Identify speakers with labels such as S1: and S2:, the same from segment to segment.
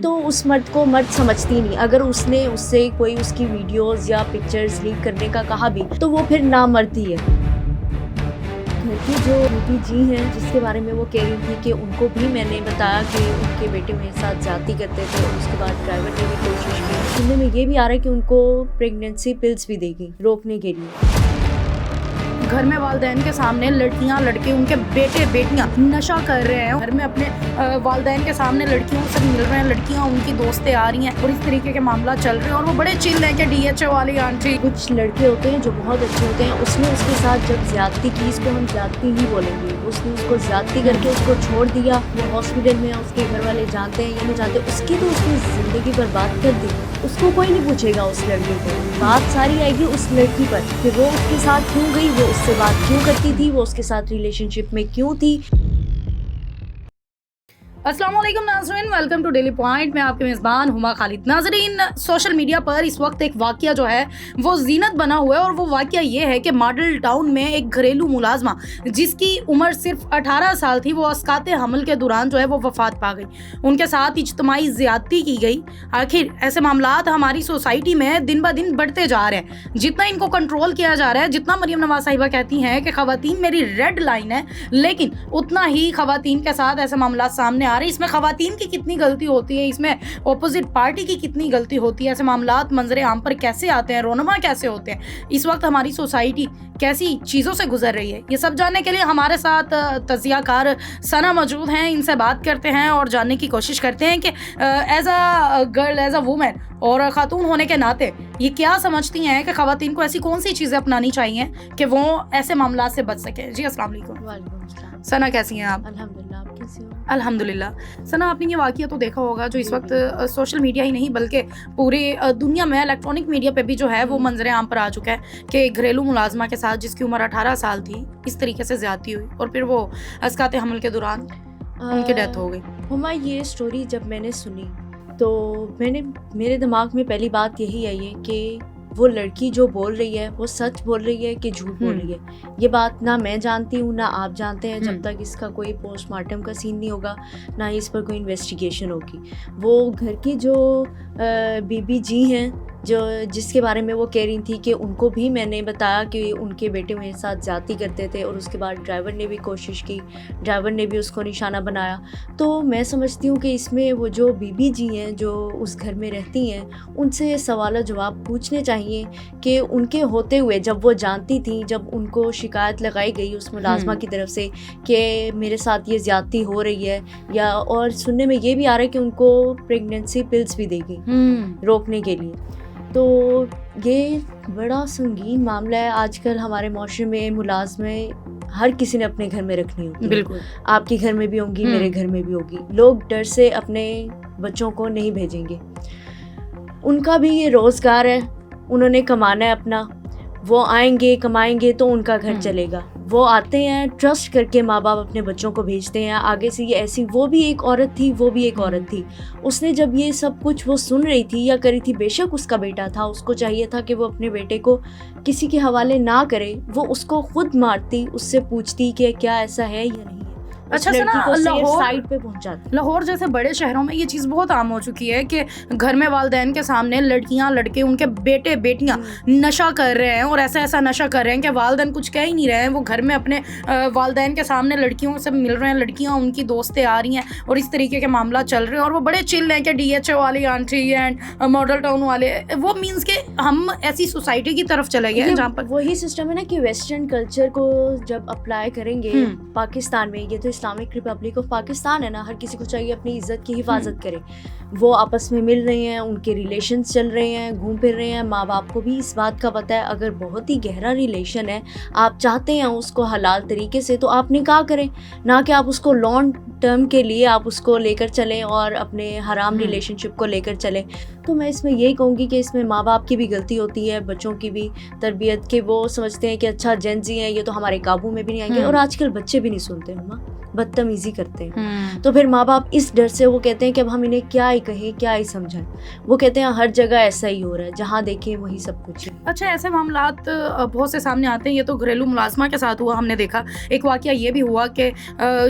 S1: तो उस मर्द को मर्द समझती नहीं। अगर उसने उससे कोई उसकी वीडियोस या पिक्चर्स लीक करने का कहा भी तो वो फिर ना मर्दी है। घर की जो बीबी जी हैं जिसके बारे में वो कह रही थी कि उनको भी मैंने बताया कि उनके बेटे मेरे साथ ज्यादती करते थे और उसके बाद ड्राइवर ने भी कोशिश की। सुनने में ये भी आ रहा है कि उनको प्रेगनेंसी पिल्स भी देगी रोकने के लिए।
S2: घर में वालिदैन के सामने लड़कियां लड़के उनके बेटे बेटियां नशा कर रहे हैं। घर में अपने वालिदैन के सामने लड़कियों से मिल रहे हैं, लड़कियां उनकी दोस्तें आ रही हैं और इस तरीके के मामला चल रहे हैं और वो बड़े चिल हैं कि DHO वाली आंटी।
S1: कुछ लड़के होते हैं जो बहुत अच्छे होते हैं, उसने उसके साथ जब ज्यादती की, इसको हम ज्यादती ही बोलेंगे, उसने उसको ज्यादती करके उसको छोड़ दिया। वो हॉस्पिटल में, उसके घर वाले जानते हैं या नहीं जानते, उसकी तो उसने जिंदगी बर्बाद कर दी। उसको कोई नहीं पूछेगा उस लड़के को। बात सारी आएगी उस लड़की पर कि वो उसके साथ क्यों गई, वो उससे बात क्यों करती थी, वो उसके साथ रिलेशनशिप में क्यों थी।
S2: अस्सलाम वालेकुम नाज़रीन, वेलकम टू डेली पॉइंट। मैं आपके मेज़बान हुमा खालिद। नाज़रीन, सोशल मीडिया पर इस वक्त एक वाक़या जो है वो ज़ीनत बना हुआ है और वो वाक़या ये है कि मॉडल टाउन में एक घरेलू मुलाजमा जिसकी उम्र सिर्फ 18 साल थी, वो अस्काते हमल के दौरान जो है वो वफ़ात पा गई। उनके साथ इज्तमाई ज़्यादती की गई। आखिर ऐसे मामलात हमारी सोसाइटी में दिन ब दिन बढ़ते जा रहे हैं। जितना इनको कंट्रोल किया जा रहा है, जितना मरियम नवाज साहिबा कहती हैं कि ख़वातीन मेरी रेड लाइन है, लेकिन उतना ही ख़वातीन के साथ ऐसे मामला सामने आ रहे। इसमें ख़वातीन की कितनी गलती होती है, इसमें ऑपोजिट पार्टी की कितनी गलती होती है, ऐसे मामलात मंजरे आम पर कैसे आते हैं, रोनमा कैसे होते हैं, इस वक्त हमारी सोसाइटी कैसी चीज़ों से गुजर रही है, ये सब जानने के लिए हमारे साथ तज़ियाकार सना मौजूद हैं। इनसे बात करते हैं और जानने की कोशिश करते हैं कि as a girl, as a women और खातून होने के नाते ये क्या समझती हैं कि ख़वातीन को ऐसी कौन सी चीज़ें अपनानी चाहिए कि वो ऐसे मामला से बच सके। जी अस्सलाम वालेकुम।
S1: वालेकुम अस्सलाम।
S2: सना कैसी हैं आप?
S1: अल्हम्दुलिल्लाह, आप कैसे हो?
S2: अल्हम्दुलिल्लाह। सना, आपने ये वाक़या तो देखा होगा जो इस वक्त सोशल मीडिया ही नहीं बल्कि पूरी दुनिया में इलेक्ट्रॉनिक मीडिया पे भी जो है वो मंजरे आम पर आ चुका है कि घरेलू मुलाजमा के साथ जिसकी उम्र 18 साल थी, इस तरीके से ज़्यादती हुई और फिर वो अस्काते हमल के दौरान उनकी डेथ हो गई।
S1: हुमा, ये स्टोरी जब मैंने सुनी तो मेरे दिमाग में पहली बात यही आई है कि वो लड़की जो बोल रही है वो सच बोल रही है कि झूठ बोल रही है। ये बात ना मैं जानती हूँ ना आप जानते हैं, जब तक इसका कोई पोस्टमार्टम का सीन नहीं होगा, ना ही इस पर कोई इन्वेस्टिगेशन होगी। वो घर की जो बीबी जी हैं जो जिसके बारे में वो कह रही थी कि उनको भी मैंने बताया कि उनके बेटे मेरे साथ ज्यादती करते थे और उसके बाद ड्राइवर ने भी कोशिश की, ड्राइवर ने भी उसको निशाना बनाया। तो मैं समझती हूँ कि इसमें वो जो बीबी जी हैं जो उस घर में रहती हैं, उनसे सवाल जवाब पूछने चाहिए कि उनके होते हुए जब वो जानती थी, जब उनको शिकायत लगाई गई उस मुलाजमा की तरफ से कि मेरे साथ ये ज्यादती हो रही है, या और सुनने में ये भी आ रहा है कि उनको प्रेगनेंसी पिल्स भी देगी रोकने के लिए। तो ये बड़ा संगीन मामला है। आजकल हमारे माशरे में मुलाजमें हर किसी ने अपने घर में रखनी होती है।
S2: बिल्कुल,
S1: आपके घर में भी होंगी, मेरे घर में भी होगी। लोग डर से अपने बच्चों को नहीं भेजेंगे। उनका भी ये रोज़गार है, उन्होंने कमाना है अपना। वो आएंगे, कमाएंगे तो उनका घर चलेगा। वो आते हैं ट्रस्ट करके, माँ बाप अपने बच्चों को भेजते हैं आगे से। ये ऐसी, वो भी एक औरत थी, वो भी एक औरत थी। उसने जब ये सब कुछ वो सुन रही थी या करी थी, बेशक उसका बेटा था, उसको चाहिए था कि वो अपने बेटे को किसी के हवाले ना करे, वो उसको खुद मारती, उससे पूछती कि क्या ऐसा है या नहीं है।
S2: अच्छा सना,
S1: साइड पे पहुंचाती।
S2: लाहौर जैसे बड़े शहरों में ये चीज़ बहुत आम हो चुकी है कि घर में वालिदैन के सामने लड़कियां लड़के उनके बेटे बेटियां नशा कर रहे हैं और ऐसा नशा कर रहे हैं कि वालिदैन कुछ कह ही नहीं रहे हैं। वो घर में अपने वालिदैन के सामने लड़कियों से मिल रहे हैं, लड़कियां उनकी दोस्तें आ रही हैं और इस तरीके के मामला चल रहे हैं और वो बड़े चिल हैं कि DHO वाली आंटी एंड मॉडल टाउन वाले। वो मीन्स के हम ऐसी सोसाइटी की तरफ चले गए जहाँ पर
S1: वही सिस्टम है ना कि वेस्टर्न कल्चर को जब अप्लाई करेंगे पाकिस्तान में, ये तो इस्लामिक रिपब्लिक ऑफ पाकिस्तान है ना, हर किसी को चाहिए अपनी इज्जत की हिफाजत करे। वो आपस में मिल रहे हैं, उनके रिलेशंस चल रहे हैं, घूम फिर रहे हैं। माँ बाप को भी इस बात का पता है, अगर बहुत ही गहरा रिलेशन है, आप चाहते हैं उसको हलाल तरीके से, तो आप निकाह करें, ना कि आप उसको लॉन्ग टर्म के लिए आप उसको लेकर चलें और अपने हराम रिलेशनशिप को लेकर चलें। तो मैं इसमें यही कहूँगी कि इसमें माँ बाप की भी गलती होती है, बच्चों की भी तरबियत के। वो समझते हैं कि अच्छा जेंजी हैं, ये तो हमारे काबू में भी नहीं आएंगे। और आजकल बच्चे भी नहीं सुनते, बदतमीजी करते हैं। तो फिर माँ बाप इस डर से वो कहते हैं कि अब हम इन्हें क्या ही कहें, क्या ही समझाएं। वो कहते हैं हर जगह ऐसा ही हो रहा है, जहाँ देखें वही सब कुछ है।
S2: अच्छा, ऐसे मामलात बहुत से सामने आते हैं। ये तो घरेलू मुलाजमा के साथ हुआ, हमने देखा। एक वाकया ये भी हुआ कि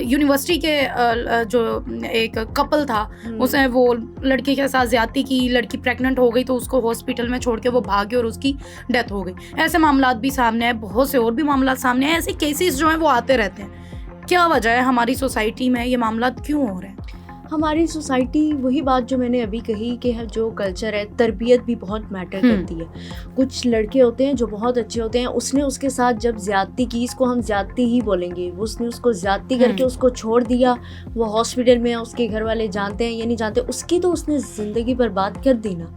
S2: यूनिवर्सिटी के जो एक कपल था, उसने वो लड़की के साथ ज्यादती की, लड़की प्रेग्नेंट हो गई तो उसको हॉस्पिटल में छोड़ के वो भागे और उसकी डेथ हो गई। ऐसे मामलात भी सामने आए, बहुत से और भी मामलात सामने आए। ऐसे केसेस जो हैं वो आते रहते हैं। क्या वजह है हमारी सोसाइटी में ये मामलात क्यों हो रहे हैं?
S1: हमारी सोसाइटी, वही बात जो मैंने अभी कही कि जो कल्चर है, तरबियत भी बहुत मैटर करती है। कुछ लड़के होते हैं जो बहुत अच्छे होते हैं, उसने उसके साथ जब ज्यादती की, इसको हम ज्यादती ही बोलेंगे, उसने उसको ज्यादती करके उसको छोड़ दिया, वो हॉस्पिटल में, उसके घर वाले जानते हैं या नहीं जानते, उसकी तो उसने ज़िंदगी बर्बाद कर दी ना।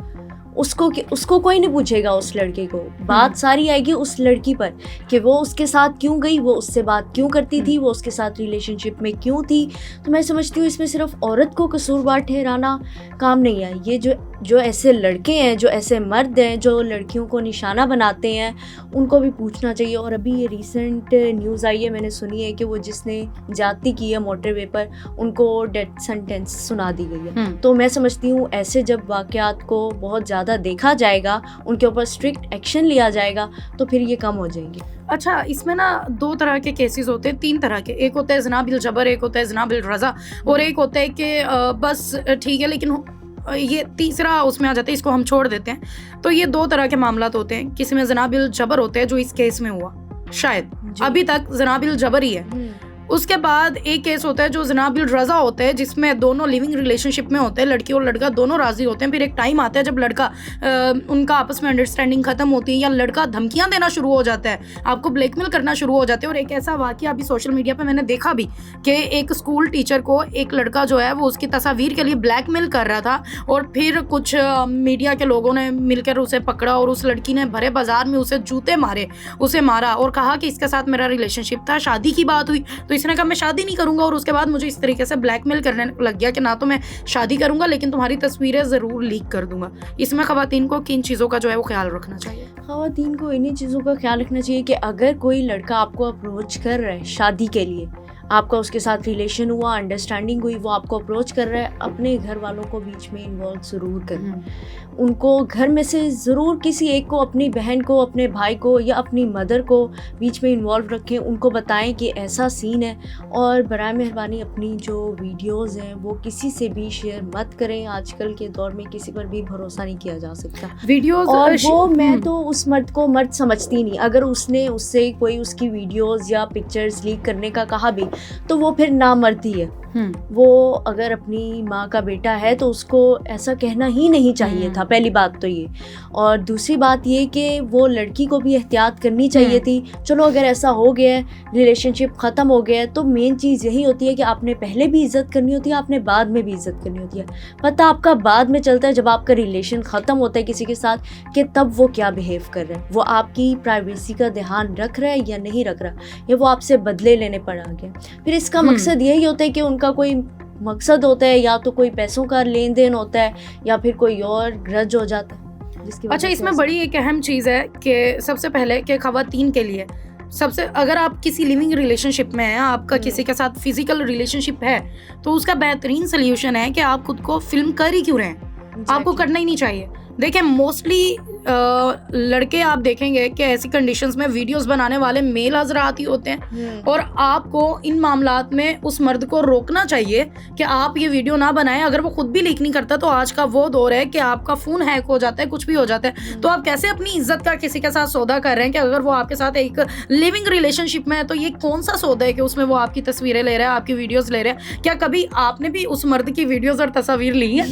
S1: उसको कोई नहीं पूछेगा, उस लड़के को बात सारी आएगी उस लड़की पर कि वो उसके साथ क्यों गई, वो उससे बात क्यों करती थी, वो उसके साथ रिलेशनशिप में क्यों थी। तो मैं समझती हूँ इसमें सिर्फ औरत को कसूरवार ठहराना काम नहीं है। ये जो ऐसे लड़के हैं, जो ऐसे मर्द हैं जो लड़कियों को निशाना बनाते हैं, उनको भी पूछना चाहिए। और अभी ये रिसेंट न्यूज़ आई है, मैंने सुनी है कि वो जिसने ज्यादती की है मोटरवे पर, उनको डेथ सेंटेंस सुना दी गई है। तो मैं समझती हूँ ऐसे जब वाक़यात को बहुत ज़्यादा देखा जाएगा, उनके ऊपर स्ट्रिक्ट एक्शन लिया जाएगा, तो फिर ये कम हो जाएंगे।
S2: अच्छा, इसमें ना 2 तरह के केसेस होते हैं, 3 तरह के। एक होता है जना बिल जबर, एक होता है जना बिल रज़ा, और एक होता है कि बस ठीक है, लेकिन ये तीसरा उसमें आ जाता है, इसको हम छोड़ देते हैं। तो ये 2 तरह के मामलात होते हैं। किसी में जना बिल जबर होते हैं, जो इस केस में हुआ, शायद अभी तक जना बिल जबर ही है। उसके बाद एक केस होता है जो जना बिल रज़ा होता है, जिसमें दोनों लिविंग रिलेशनशिप में होते हैं, लड़की और लड़का दोनों राजी होते हैं। फिर एक टाइम आता है जब लड़का उनका आपस में अंडरस्टैंडिंग खत्म होती है, या लड़का धमकियां देना शुरू हो जाता है, आपको ब्लैकमेल करना शुरू हो जाते हैं। और एक ऐसा वाकया अभी सोशल मीडिया पे मैंने देखा भी कि एक स्कूल टीचर को एक लड़का जो है वो उसकी तस्वीर के लिए ब्लैकमेल कर रहा था, और फिर कुछ मीडिया के लोगों ने मिलकर उसे पकड़ा और उस लड़की ने भरे बाजार में उसे जूते मारे, उसे मारा और कहा कि इसके साथ मेरा रिलेशनशिप था, शादी की बात हुई। तो इसने कहा मैं शादी नहीं करूंगा, और उसके बाद मुझे इस तरीके से ब्लैकमेल करने लग गया कि ना तो मैं शादी करूंगा, लेकिन तुम्हारी तस्वीरें ज़रूर लीक कर दूंगा। इसमें ख़वातीन को किन चीज़ों का जो है वो ख्याल रखना चाहिए?
S1: ख़वातीन को इन्हीं चीज़ों का ख्याल रखना चाहिए कि अगर कोई लड़का आपको अप्रोच कर रहा है शादी के लिए, आपका उसके साथ रिलेशन हुआ, अंडरस्टैंडिंग हुई, वो आपको अप्रोच कर रहा है, अपने घर वालों को बीच में इन्वॉल्व ज़रूर करना। उनको घर में से ज़रूर किसी एक को, अपनी बहन को, अपने भाई को या अपनी मदर को बीच में इन्वॉल्व रखें, उनको बताएं कि ऐसा सीन है। और बराए मेहरबानी अपनी जो वीडियोज़ हैं वो किसी से भी शेयर मत करें। आजकल के दौर में किसी पर भी भरोसा नहीं किया जा सकता
S2: वीडियोज़।
S1: और वो मैं तो उस मर्द को मर्द समझती नहीं। अगर उसने उससे कोई उसकी वीडियोज़ या पिक्चर्स लीक करने का कहा भी, तो वो फिर ना मर्दी है। वो अगर अपनी माँ का बेटा है तो उसको ऐसा कहना ही नहीं चाहिए था, पहली बात तो ये। और दूसरी बात ये कि वो लड़की को भी एहतियात करनी चाहिए थी। चलो अगर ऐसा हो गया है, रिलेशनशिप ख़त्म हो गया है, तो मेन चीज़ यही होती है कि आपने पहले भी इज़्ज़त करनी होती है, आपने बाद में भी इज़्ज़त करनी होती है। पता आपका बाद में चलता है जब आपका रिलेशन ख़त्म होता है किसी के साथ, कि तब वो क्या बिहेव कर रहा है, वो आपकी प्राइवेसी का ध्यान रख रहा है या नहीं रख रहा, या वो आपसे बदले लेने पर आ गया। फिर इसका मकसद यही होता है कि उनका कोई मकसद होता है, या तो कोई पैसों का लेन देन होता है, या फिर कोई और ग्रज हो जाता है।
S2: अच्छा, इसमें बड़ी एक अहम चीज़ है कि सबसे पहले कि ख़वातीन के लिए सबसे, अगर आप किसी लिविंग रिलेशनशिप में हैं, आपका किसी के साथ फिजिकल रिलेशनशिप है, तो उसका बेहतरीन सोल्यूशन है कि आप खुद को फिल्म कर ही क्यों रहे हैं। आपको करना ही नहीं चाहिए। देखिए, मोस्टली लड़के आप देखेंगे कि ऐसी कंडीशंस में वीडियोस बनाने वाले मेल हजरात ही होते हैं, और आपको इन मामलात में उस मर्द को रोकना चाहिए कि आप ये वीडियो ना बनाएं। अगर वो खुद भी लीक नहीं करता, तो आज का वो दौर है कि आपका फ़ोन हैक हो जाता है, कुछ भी हो जाता है, तो आप कैसे अपनी इज्जत का किसी के साथ सौदा कर रहे हैं कि अगर वो आपके साथ एक लिविंग रिलेशनशिप में है, तो ये कौन सा सौदा है कि उसमें वो आपकी तस्वीरें ले रहा है, आपकी वीडियोज़ ले रहे हैं। क्या कभी आपने भी उस मर्द की वीडियोज़ और तस्वीर ली है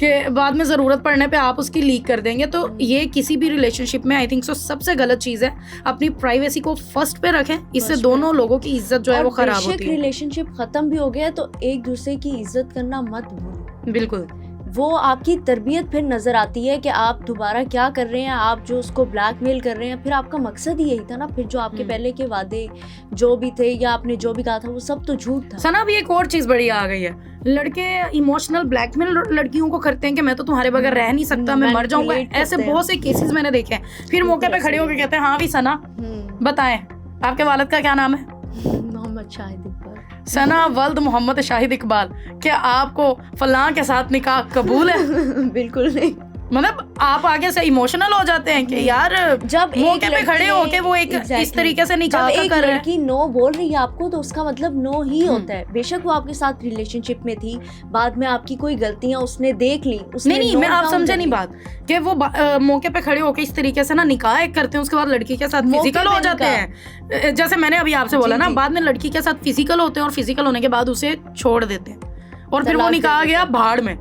S2: कि बाद में ज़रूरत पड़ने पे आप उसकी लीक कर देंगे? तो ये किसी भी रिलेशनशिप में आई थिंक सो सबसे गलत चीज़ है। अपनी प्राइवेसी को फर्स्ट पे रखें, इससे दोनों लोगों की इज्जत जो है वो खराब होती है।
S1: रिलेशनशिप खत्म भी हो गया तो एक दूसरे की इज्जत करना मत भूलें।
S2: बिल्कुल,
S1: वो आपकी तरबियत फिर नज़र आती है कि आप दोबारा क्या कर रहे हैं। आप जो उसको ब्लैकमेल कर रहे हैं, फिर आपका मकसद ही यही था ना। फिर जो आपके पहले के वादे जो भी थे या आपने जो भी कहा था, वो सब तो झूठ था।
S2: सना, भी एक और चीज़ बड़ी आ गई है, लड़के इमोशनल ब्लैकमेल लड़कियों को करते हैं कि मैं तो तुम्हारे बगैर रह नहीं सकता, मैं मर जाऊंगा। ऐसे बहुत से केसेस मैंने देखे हैं। फिर मौके पे खड़े होकर कहते हैं, हाँ भी सना, बताएं आपके वालिद का क्या नाम है?
S1: मोहम्मद शाहिद इकबाल।
S2: सना वल्द मोहम्मद शाहिद इकबाल, क्या आपको फलां के साथ निकाह कबूल है?
S1: बिल्कुल नहीं।
S2: मतलब आप आगे से इमोशनल हो जाते हैं कि यार
S1: जब
S2: मौके पे खड़े होके वो एक इस तरीके से निकाह
S1: जब एक
S2: कर रहे हैं।
S1: लड़की नो बोल रही है आपको तो उसका मतलब नो ही होता है। बेशक वो आपके साथ रिलेशनशिप में थी, बाद में आपकी कोई गलतियां उसने देख ली, उसने
S2: नहीं मैं आप समझे नहीं बात कि वो मौके पे खड़े होके इस तरीके से ना निकाह करते हैं, उसके बाद लड़की के साथ फिजिकल हो जाते हैं। जैसे मैंने अभी आपसे बोला ना, बाद में लड़की के साथ फिजिकल होते हैं और फिजिकल होने के बाद उसे छोड़ देते हैं और फिर वो निकाह गया भाड़ में।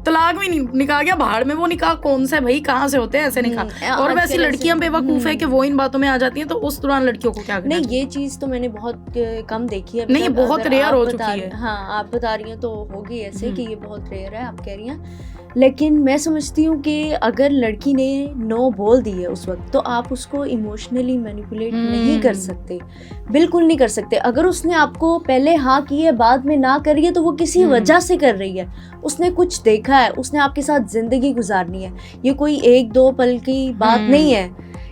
S2: तलाक भी नहीं, निकाह गया भाड़ में। वो निकाह कौन से भाई, कहाँ से होते हैं ऐसे निकाह? और वैसे लड़कियां बेवकूफ है कि वो इन बातों में आ जाती हैं, तो उस दौरान लड़कियों को क्या करना
S1: नहीं,
S2: चाहिए?
S1: ये चीज तो मैंने बहुत कम देखी है।
S2: नहीं, बहुत रेयर हो चुकी है।
S1: हाँ, आप बता रही हैं तो होगी ऐसे कि ये बहुत रेयर है, आप कह रही हैं। लेकिन मैं समझती हूँ कि अगर लड़की ने नो बोल दी है उस वक्त, तो आप उसको इमोशनली मैनिपुलेट नहीं कर सकते, बिल्कुल नहीं कर सकते। अगर उसने आपको पहले हाँ की है, बाद में ना करी है, तो वो किसी वजह से कर रही है। उसने कुछ देखा है, उसने आपके साथ जिंदगी गुजारनी है। ये कोई एक दो पल की बात नहीं है,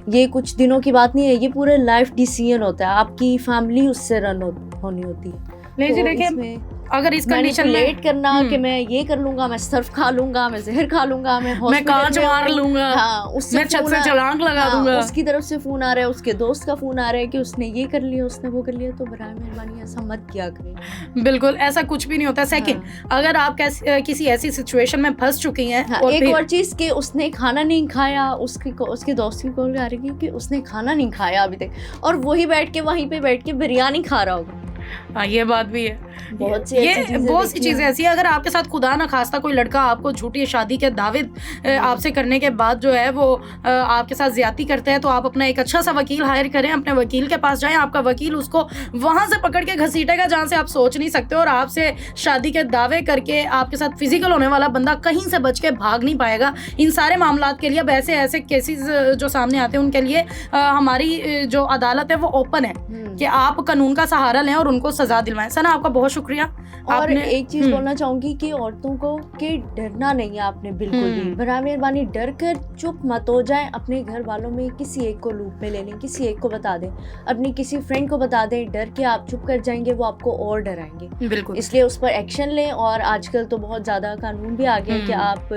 S1: ये कुछ दिनों की बात नहीं है, ये पूरे लाइफ डिसीजन होता है। आपकी फैमिली उससे रन होनी होती है।
S2: नहीं जी, देखिए अगर इस कंडीशन में
S1: मैनिपुलेट करना कि मैं ये कर लूंगा, मैं सर्फ खा लूंगा, मैं जहर खा लूंगा, मैं
S2: कांच मार लूंगा,
S1: हाँ, उससे
S2: मैं छत से छलांग लगा दूंगा,
S1: उसकी तरफ से फोन आ रहा है, उसके दोस्त का फोन आ रहा है कि उसने ये कर लिया, उसने वो कर लिया, तो बराए मेहरबानी ऐसा मत किया करें।
S2: बिल्कुल ऐसा कुछ भी नहीं होता। सेकंड, अगर आप किसी ऐसी सिचुएशन में फंस चुकी हैं,
S1: और एक और चीज कि उसने खाना नहीं खाया, उसके दोस्त की कॉल आ रही है कि उसने खाना नहीं खाया अभी तक, और वही बैठ के वहीं पे बैठ के बिरयानी खा रहा होगा।
S2: हाँ, ये बात भी है।
S1: बहुत सी
S2: चीजें ऐसी है। अगर आपके साथ खुदा ना खास्ता कोई लड़का आपको झूठी शादी के दावे आपसे करने के बाद जो है वो आपके साथ ज्यादती करता है, तो आप अपना एक अच्छा सा वकील हायर करें, अपने वकील के पास जाएं। आपका वकील उसको वहां से पकड़ के घसीटेगा जहां से आप सोच नहीं सकते, और आपसे शादी के दावे करके आपके साथ फिजिकल होने वाला बंदा कहीं से बच के भाग नहीं पाएगा। इन सारे मामला के लिए अब ऐसे केसेस जो सामने आते हैं उनके लिए हमारी जो अदालत है वो ओपन है कि आप कानून का सहारा लें और उनको सजा दिलवाएं। सना, आपका बहुत शुक्रिया।
S1: और एक चीज बोलना चाहूंगी कि औरतों को कि डरना नहीं है आपने बिल्कुल भी। बराए मेहरबानी डर कर चुप मत हो जाएं। अपने घर वालों में किसी एक को लूप में ले लें, किसी एक को बता दें, अपनी किसी फ्रेंड को बता दें। डर के आप चुप कर जाएंगे, वो आपको और डराएंगे।
S2: बिल्कुल,
S1: इसलिए उस पर एक्शन लें। और आजकल तो बहुत ज्यादा कानून भी आ गया कि आप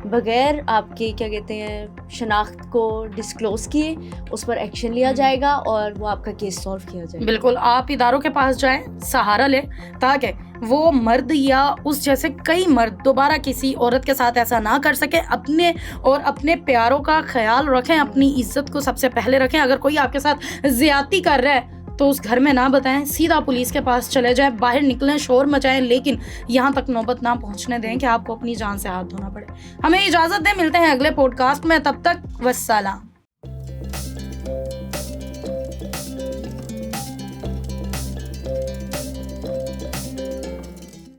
S1: बगैर आपके क्या कहते हैं शनाख्त को डिस्क्लोज किए उस पर एक्शन लिया जाएगा और वो आपका केस सॉल्व किया जाएगा।
S2: बिल्कुल, आप इदारों के पास जाएं, सहारा लें, ताकि वो मर्द या उस जैसे कई मर्द दोबारा किसी औरत के साथ ऐसा ना कर सके। अपने और अपने प्यारों का ख्याल रखें, अपनी इज्जत को सबसे पहले रखें। अगर कोई आपके साथ ज्यादती कर रहा है तो उस घर में ना बताएं, सीधा पुलिस के पास चले जाएं, बाहर निकलें, शोर मचाएं, लेकिन यहाँ तक नौबत ना पहुँचने दें कि आपको अपनी जान से हाथ धोना पड़े। हमें इजाज़त दें, मिलते हैं अगले पॉडकास्ट में, तब तक वस्सलाम।